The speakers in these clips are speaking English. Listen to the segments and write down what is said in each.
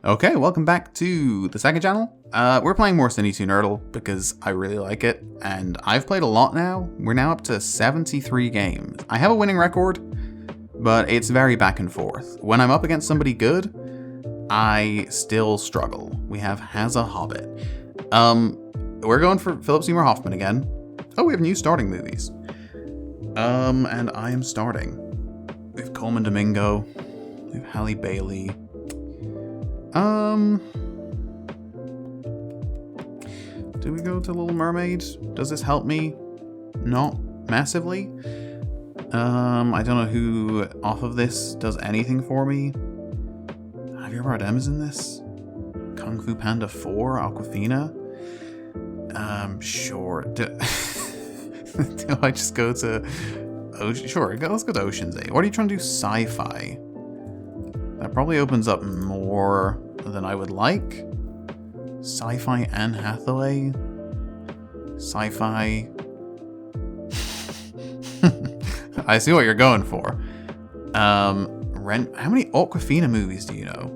Okay, welcome back to the second channel. We're playing more Cine2Nerdle because I really like it, and I've played a lot now. We're now up to 73 games. I have a winning record, but it's very back and forth. When I'm up against somebody good, I still struggle. We have Has a Hobbit. We're going for Philip Seymour Hoffman again. Oh, we have new starting movies. And I am starting. We have Coleman Domingo. We have Halle Bailey. Do we go to Little Mermaid? Does this help me? Not massively. I don't know who off of this does anything for me. Javier Bardem is in this. Kung Fu Panda 4, Awkwafina. Sure. Do I just go to Ocean? Sure, let's go to Ocean's 8. What are you trying to do? Sci-fi. That probably opens up more than I would like. Sci-fi Anne Hathaway. Sci-fi. I see what you're going for. Rent. How many Awkwafina movies do you know?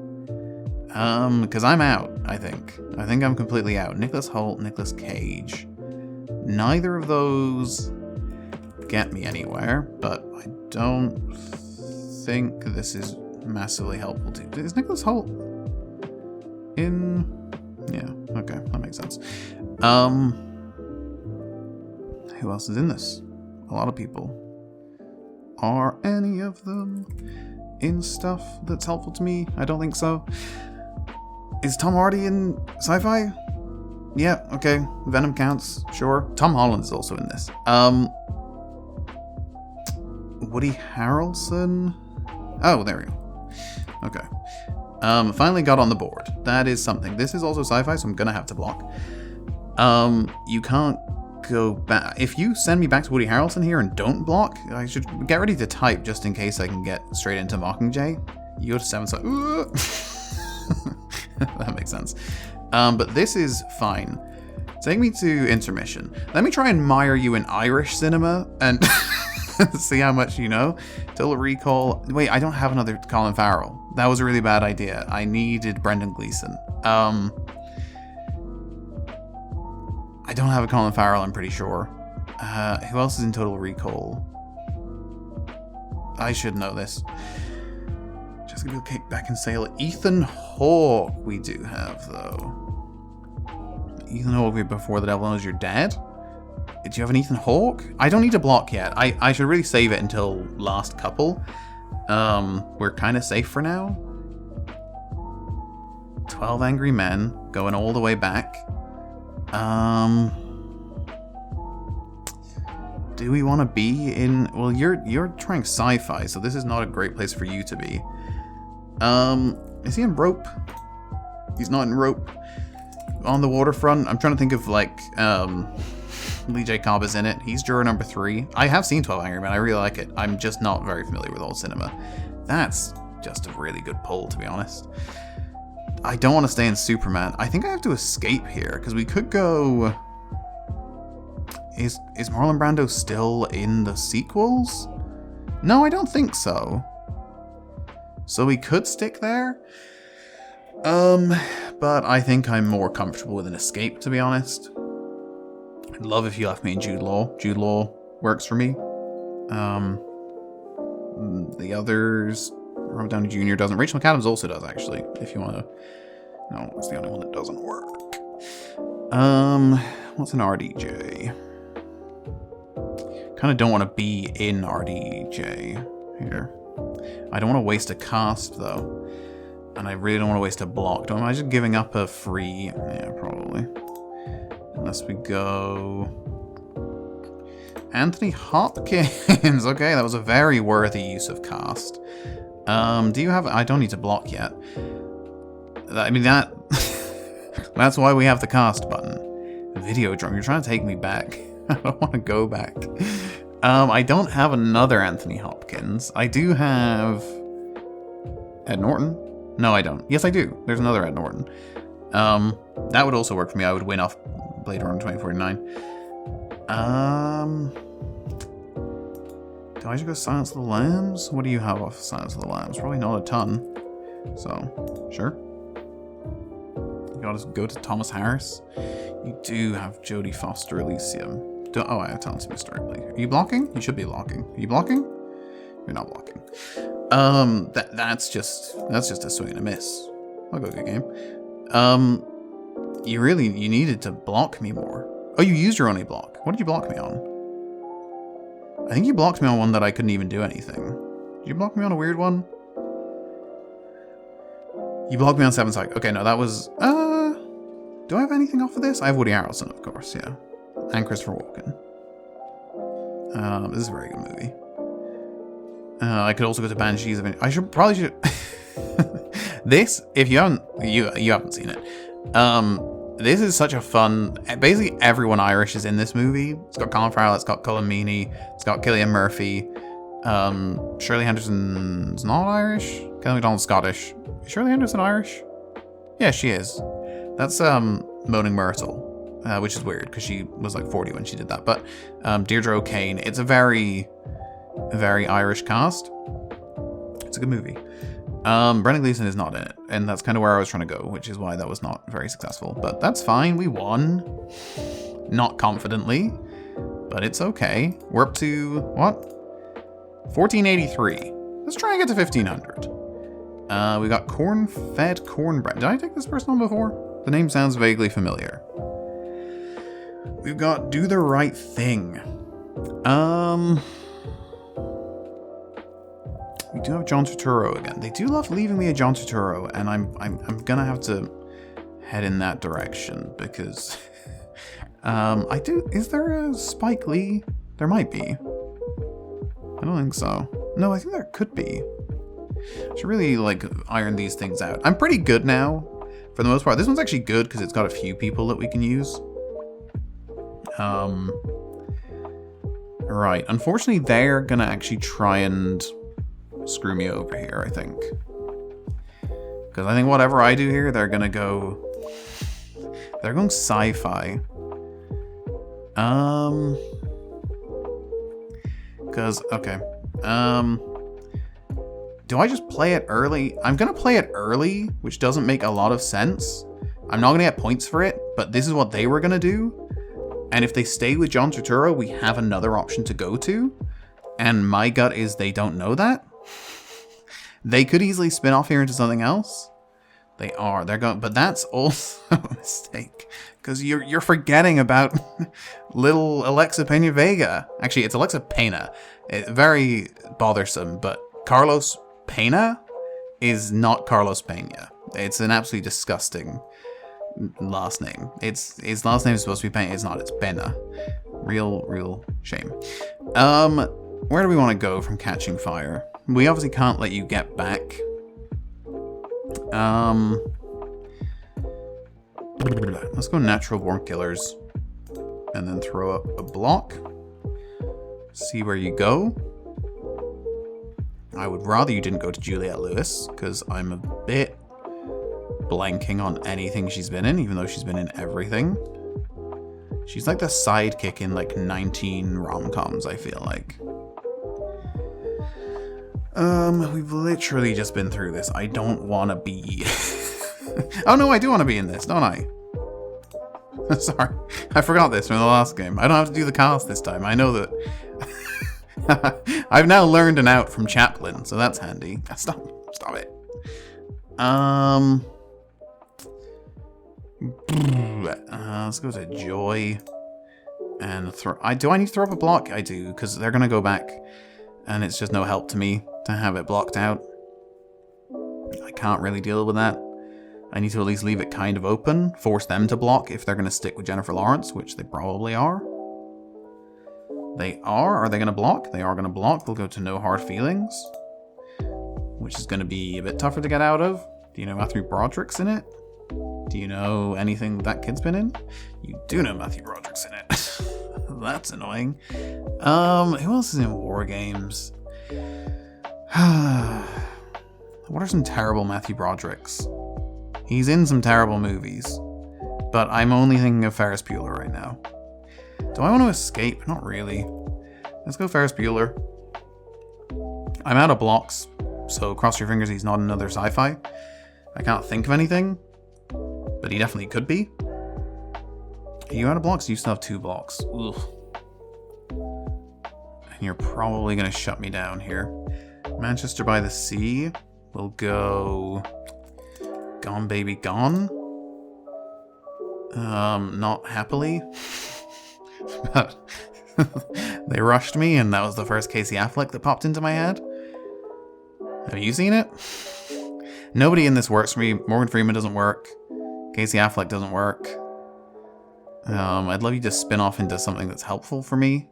Because I'm out, I think. I think I'm completely out. Nicholas Hoult, Nicolas Cage. Neither of those get me anywhere, but I don't think this is massively helpful to. Is Nicholas Hoult in? Yeah, okay, that makes sense. Who else is in this? A lot of people. Are any of them in stuff that's helpful to me? I don't think so. Is Tom Hardy in sci-fi? Yeah, okay. Venom counts, sure. Tom Holland is also in this. Woody Harrelson? Oh, there we go. Okay. Finally got on the board. That is something. This is also sci-fi, so I'm gonna have to block. You can't go back. If you send me back to Woody Harrelson here and don't block, I should get ready to type just in case I can get straight into Mockingjay. You go to 7, so... That makes sense. But this is fine. Take me to intermission. Let me try and mire you in Irish cinema and see how much you know. Total Recall. Wait, I don't have another Colin Farrell. That was a really bad idea. I needed Brendan Gleeson. I don't have a Colin Farrell, I'm pretty sure. Who else is in Total Recall? I should know this. Just gonna go kick back and sail. Ethan Hawke we do have, though. Ethan Hawke before The Devil Knows You're Dead? Do you have an Ethan Hawke? I don't need to block yet. I should really save it until last couple. We're kind of safe for now. 12 Angry Men, going all the way back. Do we want to be in... Well, you're trying sci-fi, so this is not a great place for you to be. Is he in Rope? He's not in Rope. On the Waterfront, I'm trying to think of, like, Lee J. Cobb is in it. He's juror number 3. I have seen 12 Angry Men. I really like it. I'm just not very familiar with old cinema. That's just a really good pull, to be honest. I don't want to stay in Superman. I think I have to escape here, because we could go... Is Marlon Brando still in the sequels? No, I don't think so. So we could stick there. But I think I'm more comfortable with an escape, to be honest. I'd love if you left me in Jude Law. Jude Law works for me. The others... Robert Downey Jr. doesn't. Rachel McAdams also does, actually, if you want to... No, it's the only one that doesn't work. What's an RDJ? Kind of don't want to be in RDJ here. I don't want to waste a cast, though. And I really don't want to waste a block. Am I just giving up a free... Yeah, probably. Unless we go... Anthony Hopkins! Okay, that was a very worthy use of cast. Do you have... I don't need to block yet. I mean, that... That's why we have the cast button. Videodrome, you're trying to take me back. I don't want to go back. I don't have another Anthony Hopkins. I do have... Ed Norton? No, I don't. Yes, I do. There's another Ed Norton. That would also work for me. I would win off Blade Runner 2049. Do I just go Silence of the Lambs? What do you have off Silence of the Lambs? Probably not a ton. So, sure. gotta go to Thomas Harris. You do have Jodie Foster Elysium. Oh, I have Talent Mr. Ripley. Are you blocking? You should be blocking. Are you blocking? You're not blocking. That's just a swing and a miss. I'll go good game. You needed to block me more. Oh, you used your only block. What did you block me on? I think you blocked me on one that I couldn't even do anything. Did you block me on a weird one? You blocked me on 7 Psych. Okay, no, that was... Do I have anything off of this? I have Woody Harrelson, of course, yeah. And Christopher Walken. This is a very good movie. I could also go to Banshees of... I should... This, if you haven't... You haven't seen it. This is such a fun... Basically, everyone Irish is in this movie. It's got Colin Farrell, it's got Colin Meaney, it's got Cillian Murphy. Shirley Henderson's not Irish. Kelly MacDonald's Scottish. Is Shirley Henderson Irish? Yeah, she is. That's Moaning Myrtle. Which is weird, because she was like 40 when she did that. But Deirdre O'Kane, it's a very, very Irish cast. It's a good movie. Brendan Gleeson is not in it, and that's kind of where I was trying to go, which is why that was not very successful. But that's fine, we won. Not confidently, but it's okay. We're up to, what? 1483. Let's try and get to 1500. We got corn-fed cornbread. Did I take this person on before? The name sounds vaguely familiar. We've got Do the Right Thing. We do have John Turturro again. They do love leaving me a John Turturro, and I'm gonna have to head in that direction because I do. Is there a Spike Lee? There might be. I don't think so. No, I think there could be. I should really like iron these things out. I'm pretty good now, for the most part. This one's actually good because it's got a few people that we can use. Right. Unfortunately, they're gonna actually try and screw me over here, I think. Because I think whatever I do here, they're gonna go... They're going sci-fi. Because, okay. Do I just play it early? I'm gonna play it early, which doesn't make a lot of sense. I'm not gonna get points for it, but this is what they were gonna do. And if they stay with John Turturro, we have another option to go to. And my gut is they don't know that. They could easily spin off here into something else. They're going, but that's also a mistake. Because you're forgetting about little Alexa Pena Vega. Actually, it's Alexa Pena. It's very bothersome, but Carlos Pena is not Carlos Pena. It's an absolutely disgusting last name. His last name is supposed to be Pena. It's not. It's Pena. Real shame. Where do we want to go from Catching Fire? We obviously can't let you get back. Let's go Natural Born Killers. And then throw up a block. See where you go. I would rather you didn't go to Juliette Lewis, because I'm a bit blanking on anything she's been in, even though she's been in everything. She's like the sidekick in like 19 rom-coms, I feel like. We've literally just been through this. I don't want to be... Oh no, I do want to be in this, don't I? Sorry, I forgot this from the last game. I don't have to do the cast this time. I know that... I've now learned an out from Chaplin, so that's handy. Stop it. Let's go to Joy. And do I need to throw up a block? I do, because they're going to go back. And it's just no help to me to have it blocked out. I can't really deal with that. I need to at least leave it kind of open. Force them to block if they're going to stick with Jennifer Lawrence, which they probably are. They are? Are they going to block? They are going to block. They'll go to No Hard Feelings, which is going to be a bit tougher to get out of. Do you know Matthew Broderick's in it? Do you know anything that kid's been in? You do know Matthew Broderick's in it. That's annoying. Who else is in War Games? What are some terrible Matthew Brodericks? He's in some terrible movies, but I'm only thinking of Ferris Bueller right now. Do I want to escape? Not really. Let's go Ferris Bueller. I'm out of blocks, so cross your fingers he's not another sci-fi. I can't think of anything. but he definitely could be. Are you out of blocks? You still have 2 blocks. Ugh. And you're probably going to shut me down here. Manchester by the Sea will go... Gone Baby Gone. Not happily. But they rushed me, and that was the first Casey Affleck that popped into my head. Have you seen it? Nobody in this works for me. Morgan Freeman doesn't work. Casey Affleck doesn't work. I'd love you to spin off into something that's helpful for me.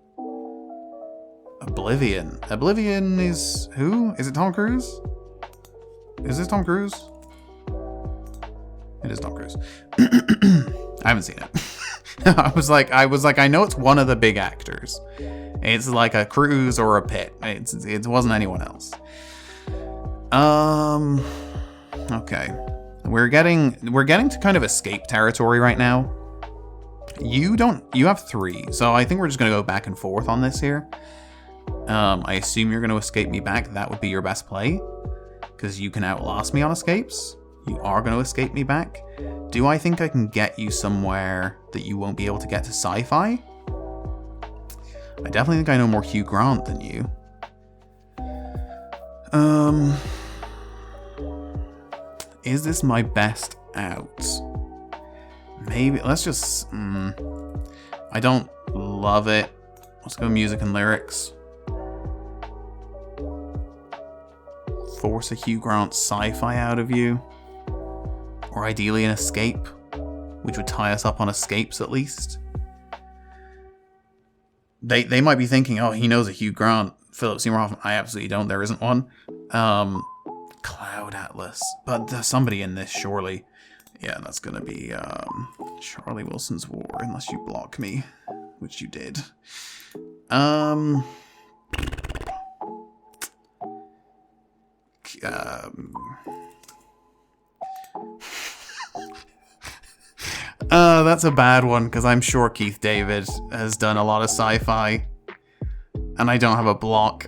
Oblivion. Oblivion is who? Is it Tom Cruise? Is this Tom Cruise? It is Tom Cruise. I haven't seen it. I was like, I know it's one of the big actors. It's like a Cruise or a Pitt. It wasn't anyone else. Okay. We're getting to kind of escape territory right now. You have 3, so I think we're just gonna go back and forth on this here. I assume you're gonna escape me back. That would be your best play, because you can outlast me on escapes. You are gonna escape me back. Do I think I can get you somewhere that you won't be able to get to sci-fi? I definitely think I know more Hugh Grant than you. Is this my best out? Maybe, let's just, I don't love it. Let's go music and lyrics. Force a Hugh Grant sci-fi out of you. Or ideally an escape, which would tie us up on escapes at least. They might be thinking, oh, he knows a Hugh Grant, Philip Seymour Hoffman. I absolutely don't, there isn't one. Cloud Atlas. But there's somebody in this, surely. Yeah, that's gonna be Charlie Wilson's War, unless you block me, which you did. That's a bad one, because I'm sure Keith David has done a lot of sci-fi, and I don't have a block.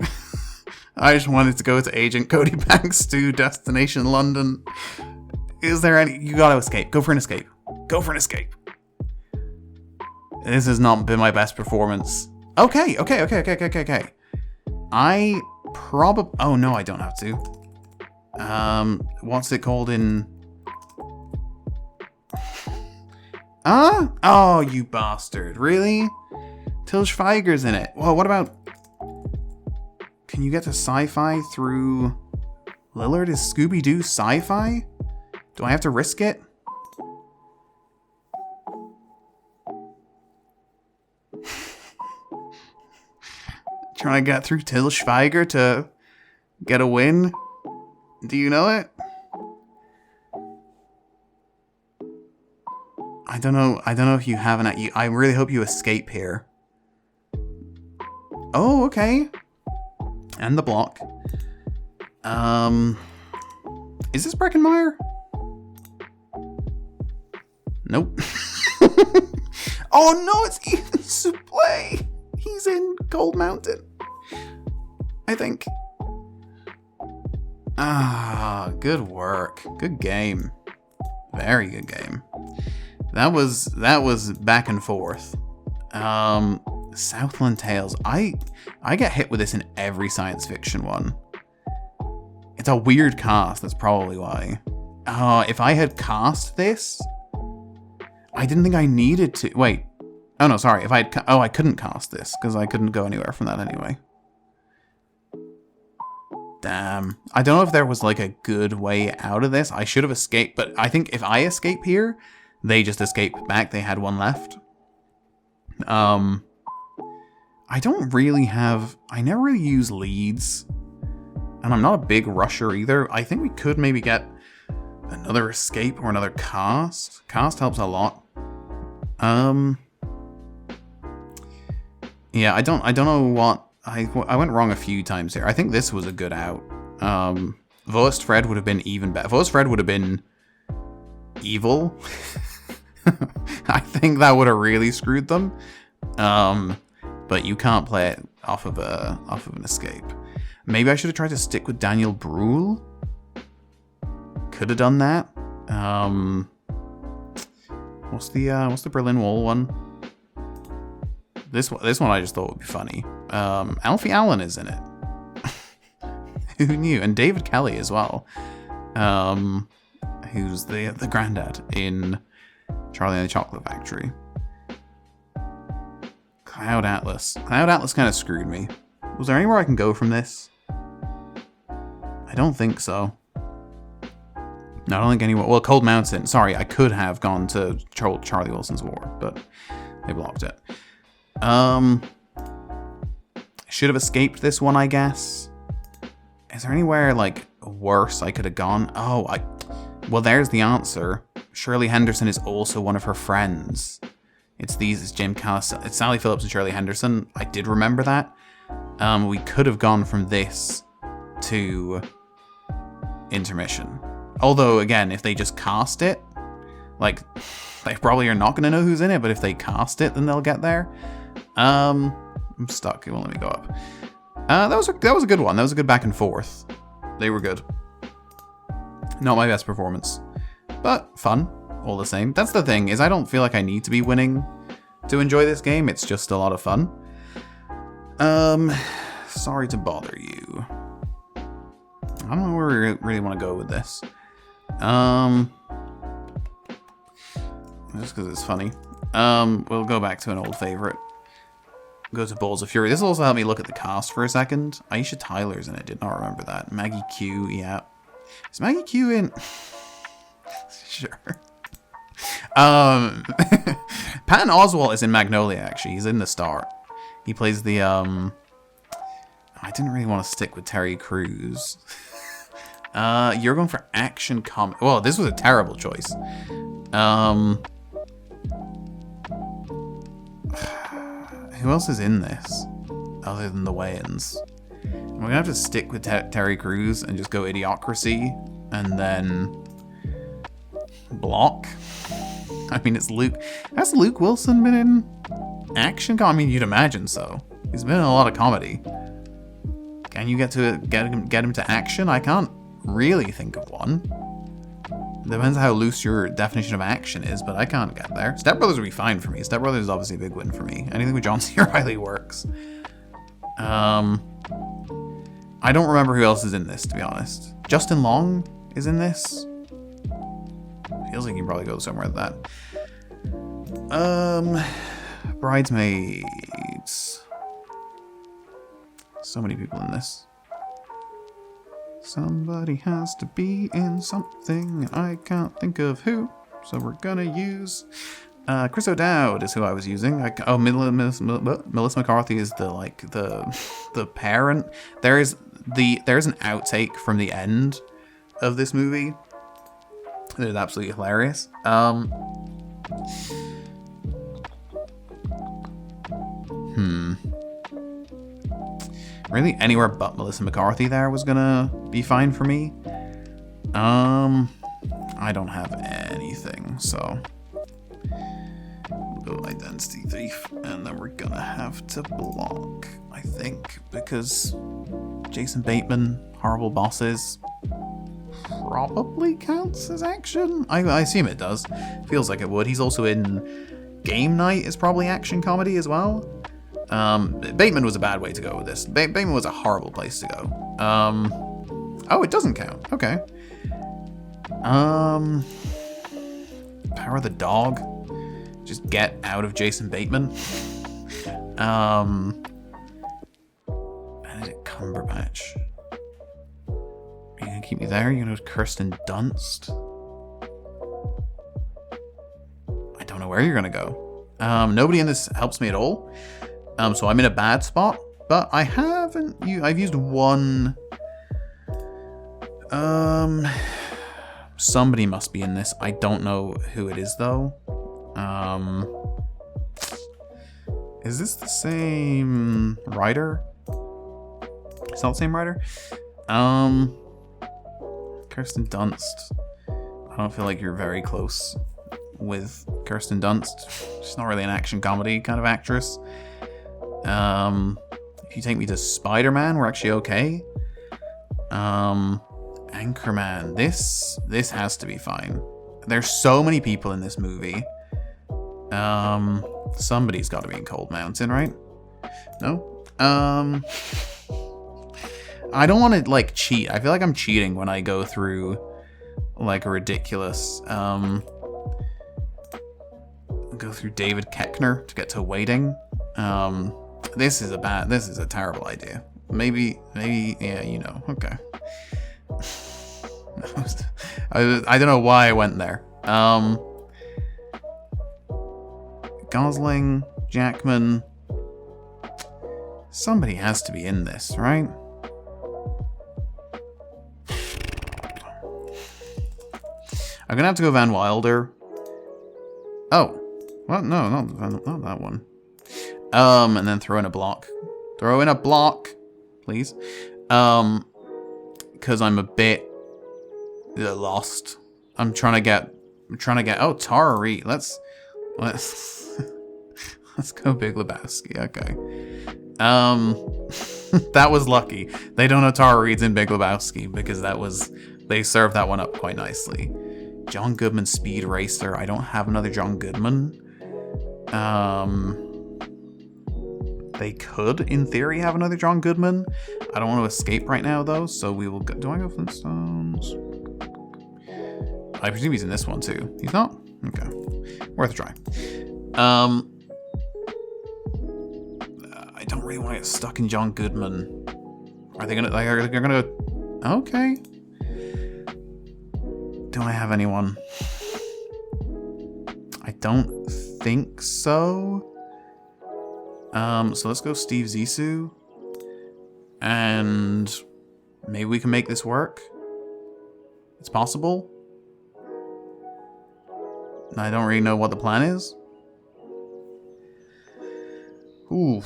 I just wanted to go to Agent Cody Banks to Destination London. Is there any... You gotta escape. Go for an escape. Go for an escape. This has not been my best performance. Okay. I probably... Oh, no, I don't have to. What's it called in... Oh, you bastard. Really? Til Schweiger's in it. Well, what about... Can you get to sci-fi through... Lillard? Is Scooby-Doo sci-fi? Do I have to risk it? Trying to get through Til Schweiger to get a win? Do you know it? I don't know if you have an... I really hope you escape here. Oh, okay. And the block. Is this Breckenmeyer? Nope. Oh no, it's Ethan Suplee. He's in Gold Mountain, I think. Good work. Good game. Very good game. That was back and forth. Southland Tales. I get hit with this in every science fiction one. It's a weird cast, that's probably why. If I had cast this, I didn't think I needed to. Wait. Oh no, sorry. If I had I couldn't cast this because I couldn't go anywhere from that anyway. Damn. I don't know if there was like a good way out of this. I should have escaped, but I think if I escape here, they just escape back. They had one left. I don't really have... I never really use leads. And I'm not a big rusher either. I think we could maybe get another escape or another cast. Cast helps a lot. Yeah, I don't know what... I went wrong a few times here. I think this was a good out. Vost Fred would have been even better. Vost Fred would have been evil. I think that would have really screwed them. But you can't play it off of an escape. Maybe I should have tried to stick with Daniel Brühl. Could have done that. What's the Berlin Wall one? This one I just thought would be funny. Alfie Allen is in it. Who knew? And David Kelly as well. Who's the granddad in Charlie and the Chocolate Factory. Cloud Atlas. Cloud Atlas kind of screwed me. Was there anywhere I can go from this? I don't think so. No, I don't think anywhere. Well, Cold Mountain. Sorry, I could have gone to Charlie Wilson's War, but they blocked it. I should have escaped this one, I guess. Is there anywhere, like, worse I could have gone? Oh, well, there's the answer. Shirley Henderson is also one of her friends. It's Jim Callis. It's Sally Phillips and Shirley Henderson. I did remember that. We could have gone from this to intermission. Although, again, if they just cast it, like, they probably are not going to know who's in it, but if they cast it, then they'll get there. I'm stuck. It won't let me go up. That was a good one. That was a good back and forth. They were good. Not my best performance, but fun all the same. That's the thing, is I don't feel like I need to be winning to enjoy this game. It's just a lot of fun. Sorry to bother you. I don't know where we really want to go with this. Just because it's funny. We'll go back to an old favorite. Go to Balls of Fury. This will also help me look at the cast for a second. Aisha Tyler's in it. Did not remember that. Maggie Q. Yeah. Is Maggie Q in? Sure. Patton Oswalt is in Magnolia. Actually, he's in the start. He plays the I didn't really want to stick with Terry Crews. You're going for action comedy. Well, this was a terrible choice. Who else is in this other than the Wayans? We're gonna have to stick with Terry Crews and just go Idiocracy and then block. I mean, it's Luke. Has Luke Wilson been in action? I mean, you'd imagine so. He's been in a lot of comedy. Can you get him to action? I can't really think of one. Depends how loose your definition of action is, but I can't get there. Step Brothers would be fine for me. Step Brothers is obviously a big win for me. Anything with John C. Reilly works. I don't remember who else is in this, to be honest. Justin Long is in this. Feels like you can probably go somewhere with that. Bridesmaids. So many people in this. Somebody has to be in something. I can't think of who, so we're gonna use Chris O'Dowd is who I was using. Melissa McCarthy is the parent. There's an outtake from the end of this movie. It is absolutely hilarious. Really, anywhere but Melissa McCarthy there was gonna be fine for me. I don't have anything, so we'll go Identity Thief, and then we're gonna have to block, I think, because Jason Bateman, Horrible Bosses, probably counts as action. I assume it does. Feels like it would. He's also in Game Night, is probably action comedy as well. Bateman was a bad way to go with this. Bateman was a horrible place to go. Oh, it doesn't count. Okay. Power of the Dog. Just get out of Jason Bateman. Benedict Cumberbatch. Are you gonna keep me there? You're gonna go with Kirsten Dunst? I don't know where you're gonna go. Nobody in this helps me at all. So I'm in a bad spot, but I've used one. Somebody must be in this. I don't know who it is though. Is this the same writer? It's not the same writer. Kirsten Dunst. I don't feel like you're very close with Kirsten Dunst. She's not really an action comedy kind of actress. If you take me to Spider-Man, we're actually okay. Anchorman. This has to be fine. There's so many people in this movie. Somebody's got to be in Cold Mountain, right? No? I don't want to, like, cheat. I feel like I'm cheating when I go through, like, a ridiculous, go through David Keckner to get to waiting. This is a terrible idea. Maybe, yeah, you know, okay. I don't know why I went there. Gosling, Jackman. Somebody has to be in this, right? I'm gonna have to go Van Wilder. Oh. Well, no, not that one. And then throw in a block. Throw in a block, please. Because I'm a bit lost. I'm trying to get. Oh, Tara Reid. Let's go Big Lebowski. Okay. That was lucky. They don't know Tara Reid's in Big Lebowski because they served that one up quite nicely. John Goodman, Speed Racer. I don't have another John Goodman. They could, in theory, have another John Goodman. I don't want to escape right now, though, so we will go. Do I go Flintstones? I presume he's in this one, too. He's not? Okay. Worth a try. I don't really want to get stuck in John Goodman. Are they gonna, like, they're gonna go... Okay. Do I have anyone? I don't think so. So let's go Steve Zissou. And maybe we can make this work. It's possible. I don't really know what the plan is. Ooh.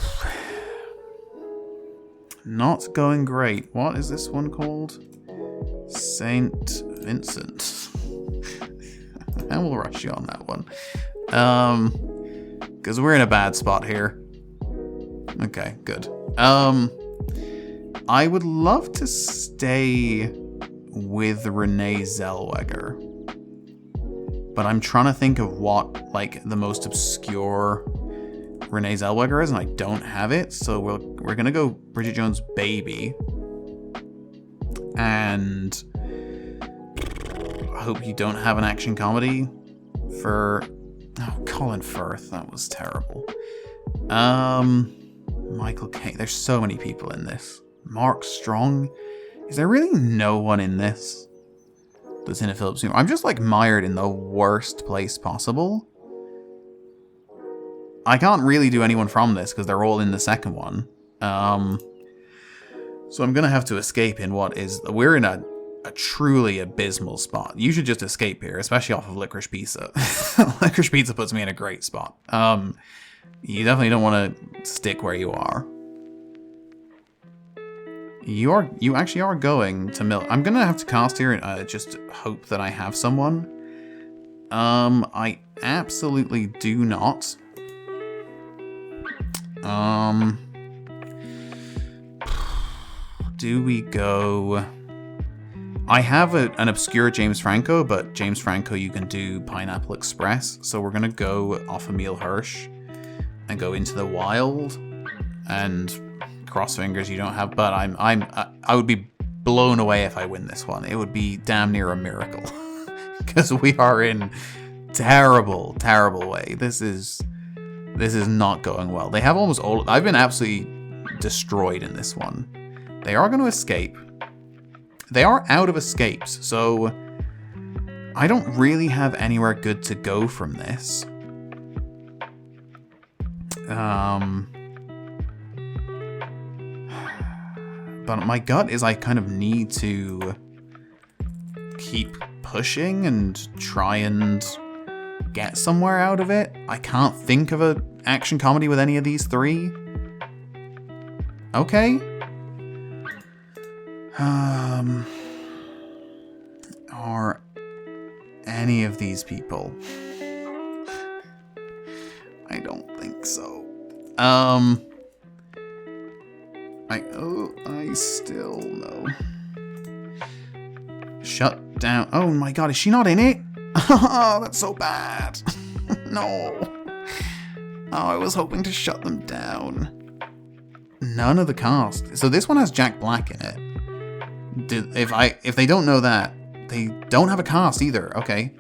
Not going great. What is this one called? St. Vincent. I will rush you on that one. Because we're in a bad spot here. Okay, good. I would love to stay with Renee Zellweger. But I'm trying to think of what, like, the most obscure Renee Zellweger is, and I don't have it. So we're gonna go Bridget Jones' Baby. And I hope you don't have an action comedy for... Oh, Colin Firth. That was terrible. Michael Caine. There's so many people in this. Mark Strong. Is there really no one in this that's in a Phillips uniform? I'm just, like, mired in the worst place possible. I can't really do anyone from this because they're all in the second one. So I'm going to have to escape in what is... We're in a truly abysmal spot. You should just escape here, especially off of Licorice Pizza. Licorice Pizza puts me in a great spot. You definitely don't want to stick where you are. You actually are going to Mill. I'm going to have to cast here and just hope that I have someone. I absolutely do not. Do we go... I have an obscure James Franco, but James Franco, you can do Pineapple Express. So we're going to go off Emile Hirsch and go Into the Wild. And cross fingers you don't have, but I would be blown away if I win this one. It would be damn near a miracle. Because we are in terrible, terrible way. This is not going well. They have almost all... I've been absolutely destroyed in this one. They are going to escape. They are out of escapes, so I don't really have anywhere good to go from this. But my gut is I kind of need to keep pushing and try and get somewhere out of it. I can't think of an action comedy with any of these three. Okay. Are any of these people? I don't think so. I still know. Shut down. Oh my god, is she not in it? Oh, that's so bad. No. Oh, I was hoping to shut them down. None of the cast. So this one has Jack Black in it. If they don't know that, they don't have a cast either. Okay.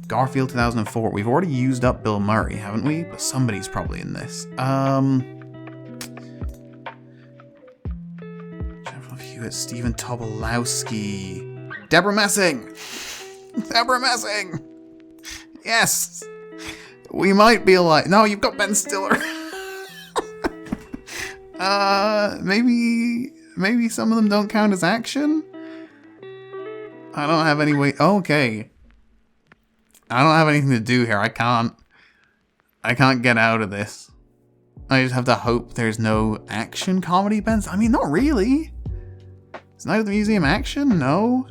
Garfield 2004. We've already used up Bill Murray, haven't we? But somebody's probably in this. Jennifer Hewitt, Stephen Tobolowsky, Deborah Messing. Deborah Messing. Yes. We might be alive. No, you've got Ben Stiller. Maybe some of them don't count as action. I don't have any way. Okay. I don't have anything to do here. I can't get out of this. I just have to hope there's no action comedy bends. I mean, not really. It's Night of the Museum action? No.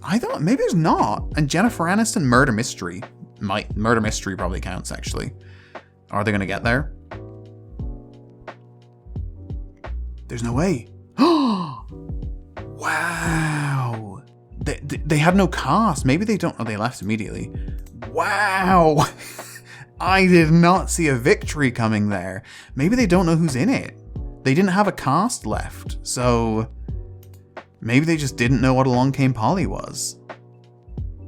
I don't. Maybe there's not. And Jennifer Aniston murder mystery. Murder mystery probably counts actually. Are they gonna get there? There's no way. Wow. They had no cast. Maybe they don't. Oh, they left immediately. Wow. I did not see a victory coming there. Maybe they don't know who's in it. They didn't have a cast left, so maybe they just didn't know what Along Came Polly was.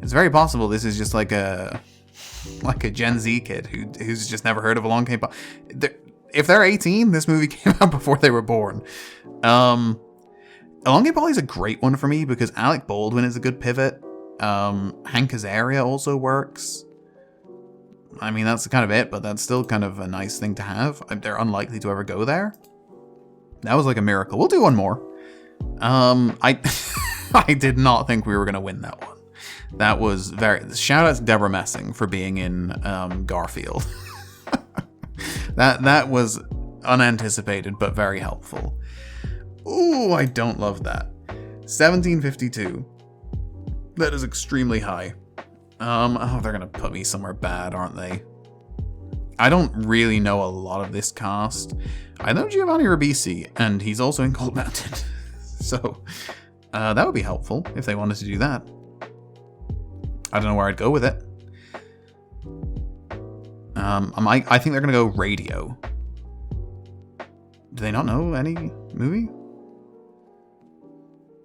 It's very possible this is just like a Gen Z kid who's just never heard of Along Came Polly. If they're 18, this movie came out before they were born. Along Came Polly is a great one for me because Alec Baldwin is a good pivot. Hank Azaria also works. I mean, that's kind of it, but that's still kind of a nice thing to have. They're unlikely to ever go there. That was like a miracle. We'll do one more. I did not think we were going to win that one. That was shout out to Deborah Messing for being in Garfield. That was unanticipated, but very helpful. Ooh, I don't love that. 1752. That is extremely high. Oh, they're gonna put me somewhere bad, aren't they? I don't really know a lot of this cast. I know Giovanni Ribisi, and he's also in Cold Mountain. So, that would be helpful if they wanted to do that. I don't know where I'd go with it. I think they're gonna go radio. Do they not know any movie?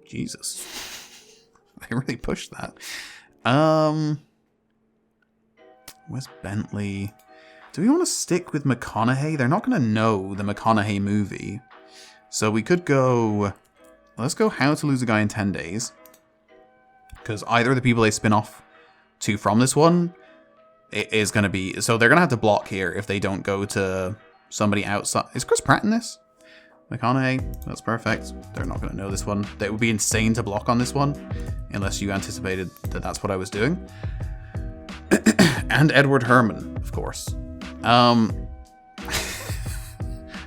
Jesus. They really pushed that. Where's Bentley? Do we want to stick with McConaughey? They're not going to know the McConaughey movie. So we could go... Let's go How to Lose a Guy in 10 Days. Because either of the people they spin off to from this one is going to be... So they're going to have to block here if they don't go to somebody outside. Is Chris Pratt in this? McConaughey, that's perfect. They're not going to know this one. It would be insane to block on this one, unless you anticipated that that's what I was doing. And Edward Herrmann, of course.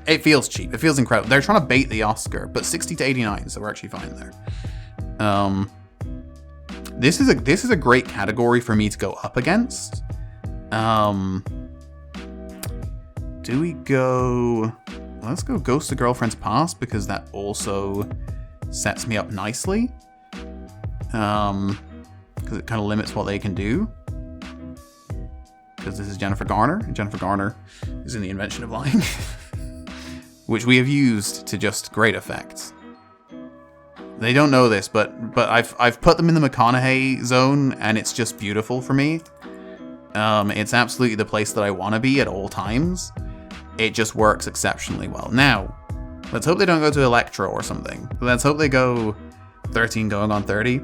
It feels cheap. It feels incredible. They're trying to bait the Oscar, but 60 to 89, so we're actually fine there. This is a great category for me to go up against. Do we go... Let's go Ghost of Girlfriend's Past, because that also sets me up nicely. Because it kind of limits what they can do. Because this is Jennifer Garner, and Jennifer Garner is in The Invention of Lying. Which we have used to just great effect. They don't know this, but I've put them in the McConaughey zone, and it's just beautiful for me. It's absolutely the place that I want to be at all times. It just works exceptionally well. Now, let's hope they don't go to Electro or something. Let's hope they go 13 going on 30.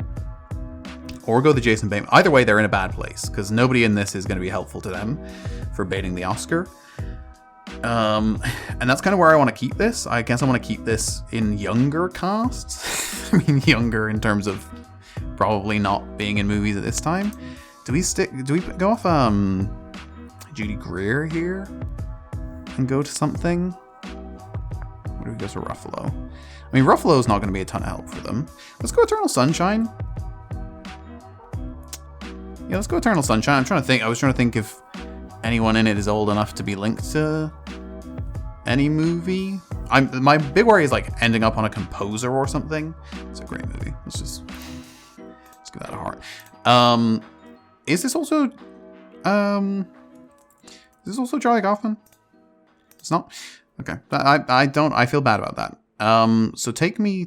Or go the Jason Bateman. Either way, they're in a bad place, because nobody in this is going to be helpful to them for baiting the Oscar. And that's kind of where I want to keep this. I guess I want to keep this in younger casts. I mean, younger in terms of probably not being in movies at this time. Do we go off Judy Greer here? And go to something? What do we go to Ruffalo? I mean, Ruffalo's not going to be a ton of help for them. Let's go Eternal Sunshine. Yeah, let's go Eternal Sunshine. I was trying to think if anyone in it is old enough to be linked to any movie. My big worry is like ending up on a composer or something. It's a great movie. Let's give that a heart. Is this also... Is this also Charlie Kaufman? It's not? Okay. I feel bad about that. So take me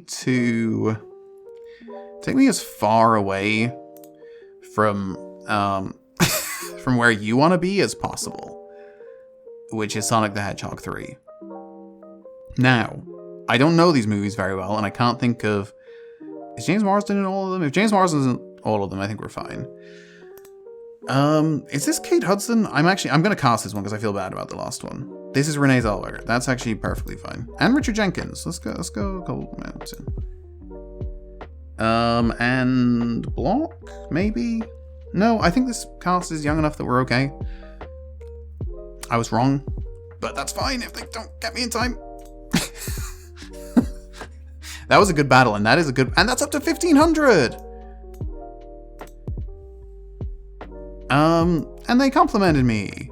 as far away from, from where you want to be as possible, which is Sonic the Hedgehog 3. Now, I don't know these movies very well, and I can't think of... Is James Marsden in all of them? If James Marsden's in all of them, I think we're fine. Is this Kate Hudson? I'm going to cast this one because I feel bad about the last one. This is Renee Zellweger. That's actually perfectly fine. And Richard Jenkins. Let's go Goldmountain. And Block? Maybe? No, I think this cast is young enough that we're okay. I was wrong, but that's fine if they don't get me in time. That was a good battle, and that's up to 1,500! And they complimented me.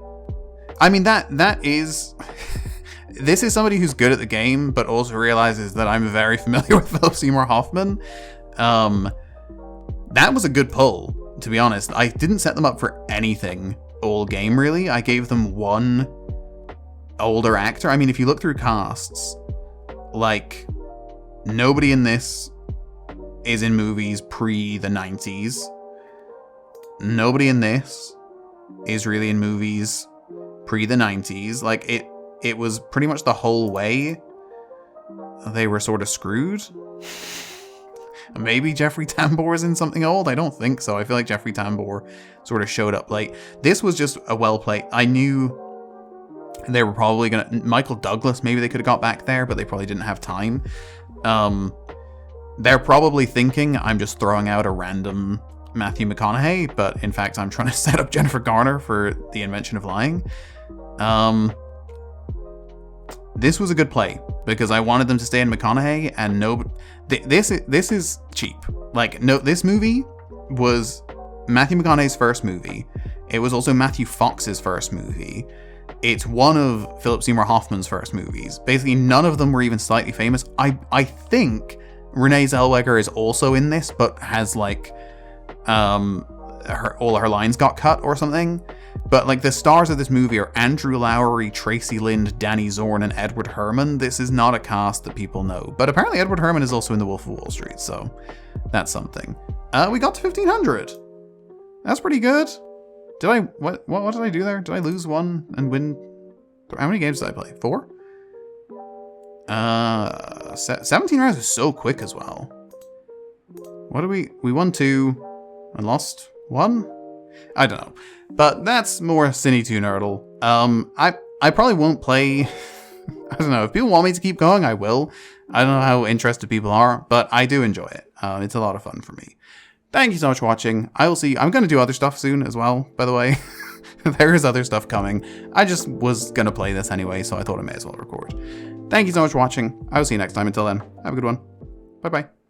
I mean, that is... This is somebody who's good at the game, but also realizes that I'm very familiar with Philip Seymour Hoffman. That was a good pull, to be honest. I didn't set them up for anything all game, really. I gave them one older actor. I mean, if you look through casts, like, nobody in this is in movies pre the 90s. Nobody in this is really in movies pre the 90s. Like, it was pretty much the whole way they were sort of screwed. Maybe Jeffrey Tambor is in something old? I don't think so. I feel like Jeffrey Tambor sort of showed up late. This was just a well played. I knew they were probably gonna... Michael Douglas, maybe they could have got back there, but they probably didn't have time. They're probably thinking I'm just throwing out a random Matthew McConaughey, but in fact I'm trying to set up Jennifer Garner for The Invention of Lying. This was a good play because I wanted them to stay in McConaughey, and this is cheap. Like, no, this movie was Matthew McConaughey's first movie. It was also Matthew Fox's first movie. It's one of Philip Seymour Hoffman's first movies. Basically, none of them were even slightly famous. I think Renee Zellweger is also in this, but has like all her lines got cut or something. But like, the stars of this movie are Andrew Lowery, Tracy Lind, Danny Zorn, and Edward Herrmann. This is not a cast that people know, but apparently Edward Herrmann is also in The Wolf of Wall Street, so that's something. We got to 1,500. That's pretty good. Did I what did I do there? Did I lose one and win? How many games did I play? 4? 17 rounds is so quick as well. What did we won 2 and lost 1? I don't know. But that's more Cine2Nerdle. I probably won't play. I don't know. If people want me to keep going, I will. I don't know how interested people are, but I do enjoy it. It's a lot of fun for me. Thank you so much for watching. I will see. I'm going to do other stuff soon as well, by the way. There is other stuff coming. I just was going to play this anyway, so I thought I may as well record. Thank you so much for watching. I will see you next time. Until then, have a good one. Bye-bye.